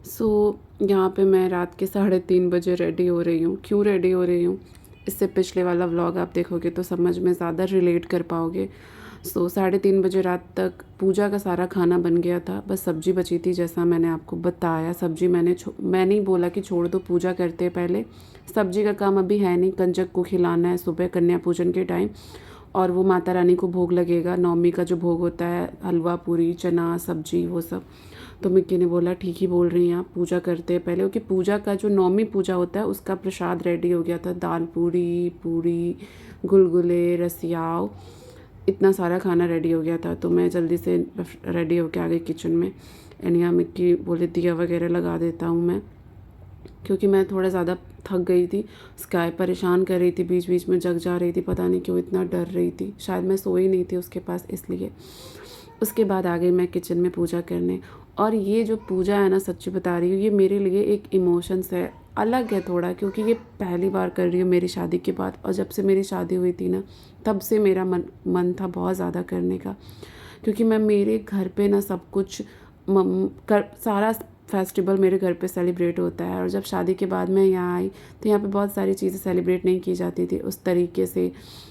सो यहाँ पे मैं रात के 3:30 बजे रेडी हो रही हूँ। क्यों रेडी हो रही हूँ? इससे पिछले वाला व्लॉग आप देखोगे तो समझ में ज़्यादा रिलेट कर पाओगे। 3:30 बजे रात तक पूजा का सारा खाना बन गया था, बस सब्ज़ी बची थी। जैसा मैंने आपको बताया, सब्ज़ी मैंने ही बोला कि छोड़ दो, पूजा करते हैं पहले। सब्ज़ी का काम अभी है नहीं, कंजक को खिलाना है सुबह कन्या पूजन के टाइम, और वो माता रानी को भोग लगेगा। नवमी का जो भोग होता है, हलवा पूरी चना सब्जी वो सब। तो मिक्की ने बोला ठीक ही बोल रही हैं आप, पूजा करते हैं पहले, क्योंकि पूजा का जो नवमी पूजा होता है उसका प्रसाद रेडी हो गया था। दाल पूड़ी, पूड़ी, गुलगुले, रसियाव, इतना सारा खाना रेडी हो गया था। तो मैं जल्दी से रेडी होके आ गई किचन में। एंड यहाँ मिक्की बोले दिया वगैरह लगा देता हूँ मैं, क्योंकि मैं थोड़ा ज़्यादा थक गई थी। स्काई परेशान कर रही थी, बीच बीच में जग जा रही थी, पता नहीं क्यों इतना डर रही थी, शायद मैं सोई नहीं थी उसके पास इसलिए। उसके बाद आ गई मैं किचन में पूजा करने। और ये जो पूजा है ना, सच्ची बता रही हूँ, ये मेरे लिए एक इमोशंस है, अलग है थोड़ा, क्योंकि ये पहली बार कर रही हूँ मेरी शादी के बाद। और जब से मेरी शादी हुई थी ना, तब से मेरा मन था बहुत ज़्यादा करने का, क्योंकि मैं मेरे घर पे ना सब कुछ सारा फेस्टिवल मेरे घर पे सेलिब्रेट होता है। और जब शादी के बाद मैं यहाँ आई तो यहाँ पे बहुत सारी चीज़ें सेलिब्रेट नहीं की जाती थी उस तरीके से,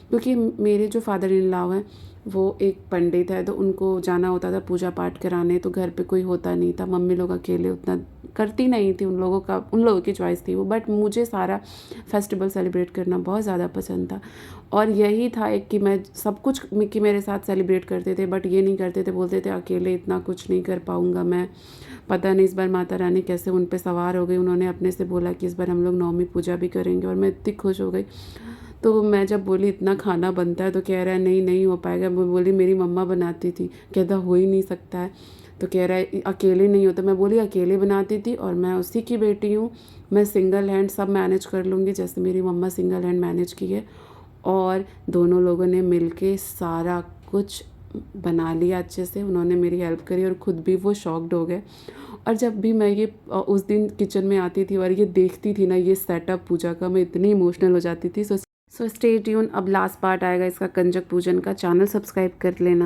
क्योंकि मेरे जो फादर इन लॉ हैं वो एक पंडित है, तो उनको जाना होता था पूजा पाठ कराने, तो घर पे कोई होता नहीं था। मम्मी लोग अकेले उतना करती नहीं थी, उन लोगों की चॉइस थी वो। बट मुझे सारा फेस्टिवल सेलिब्रेट करना बहुत ज़्यादा पसंद था। और यही था एक कि मैं सब कुछ मिक्की मेरे साथ सेलिब्रेट करते थे, बट ये नहीं करते थे, बोलते थे अकेले इतना कुछ नहीं कर पाऊँगा मैं। पता नहीं इस बार माता रानी कैसे उन पे सवार हो गई, उन्होंने अपने से बोला कि इस बार हम लोग नवमी पूजा भी करेंगे, और मैं इतनी खुश हो गई। तो मैं जब बोली इतना खाना बनता है, तो कह रहा है नहीं नहीं हो पाएगा। मैं बोली मेरी मम्मा बनाती थी, कहता हो ही नहीं सकता है। तो कह रहा है अकेले नहीं होता। मैं बोली अकेले बनाती थी, और मैं उसी की बेटी हूँ, मैं सिंगल हैंड सब मैनेज कर लूँगी जैसे मेरी मम्मा सिंगल हैंड मैनेज की है। और दोनों लोगों ने मिलके सारा कुछ बना लिया अच्छे से, उन्होंने मेरी हेल्प करी, और ख़ुद भी वो शॉक्ड हो गए। और जब भी मैं ये उस दिन किचन में आती थी और ये देखती थी ना, ये सेटअप पूजा का, मैं इतनी इमोशनल हो जाती थी। सो स्टे ट्यून, अब लास्ट पार्ट आएगा इसका, कंजक पूजन का। चैनल सब्सक्राइब कर लेना।